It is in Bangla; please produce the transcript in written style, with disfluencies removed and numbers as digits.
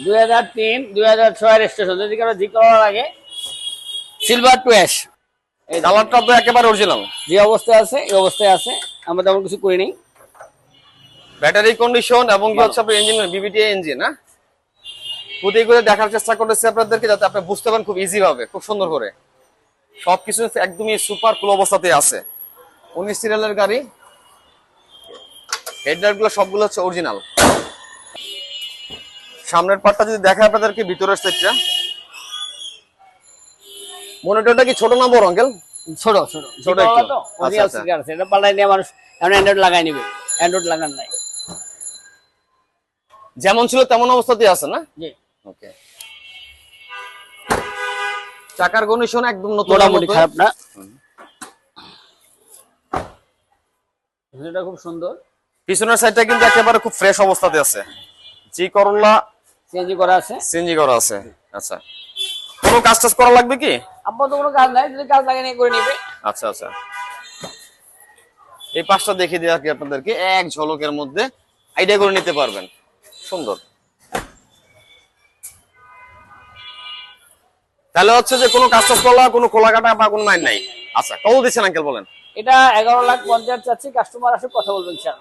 2003 2006 রেজিস্ট্রেশন, যদি কারো জি কালার লাগে, সিলভার টু অ্যাশ। এই কালারটা তো একেবারে অরিজিনাল, যে অবস্থায় আছে এই অবস্থায় আছে, আমরা তেমন কিছু করি নাই। ব্যাটারি কন্ডিশন এবং কি হচ্ছে আপনার ইঞ্জিন বিবিটি ইঞ্জিন, হ্যাঁ খুদে করে দেখার চেষ্টা করতেছি আপনাদেরকে, যাতে আপনি বুঝতে পারেন খুব ইজি ভাবে, খুব সুন্দর করে। সবকিছু একদমই সুপার কুল অবস্থাতে আছে। 19 সিরিয়ালের গাড়ি, হেডলাইট গুলো সবগুলো হচ্ছে অরিজিনাল। সামনের পার্টটা যদি দেখা আপনাদেরকে, ভিতরের সাইডটা, মনিটরটা কি ছোট না বড় আঙ্কেল? ছোট ছোট ছোট ছোট একটু। তো আচ্ছা, অরিজিনাল আচ্ছা। স্টিকার আছে, এটা পাল্টাই নিয়ে মানুষ এখন অ্যান্ড্রয়েড লাগাই নিবে, অ্যান্ড্রয়েড লাগান নাই। যেমন ছিল তেমন অবস্থাতেই আছে না? জি, ওকে। চাকার কন্ডিশন একদম নতুন, মোটামুটি খারাপ না, এটা খুব সুন্দর। পিছনের সাইডটা কিন্তু একেবারে খুব ফ্রেশ অবস্থাতে আছে। জি করোলা সিএনজি করা আছে। সিএনজি করা আছে। আচ্ছা, কোনো কাজ টাজ করা লাগবে কি? আপাতত কোনো কাজ নাই, যদি কাজ লাগে নিয়ে করে নিবে। আচ্ছা আচ্ছা, এই পাশটা দেখিয়ে দিই আর কি আপনাদেরকে, এক ঝলকের মধ্যে আইডিয়া করে নিতে পারবেন। সুন্দর। তাহলে হচ্ছে যে কোনো কাজ টাজ করলা, কোনো খোলা কাটা বা কোনো মাইন নাই। আচ্ছা, কত দিচ্ছেন আঙ্কেল বলেন? এটা 11,50,000 চাচ্ছি, কাস্টমার আসে কথা বলবেন স্যার।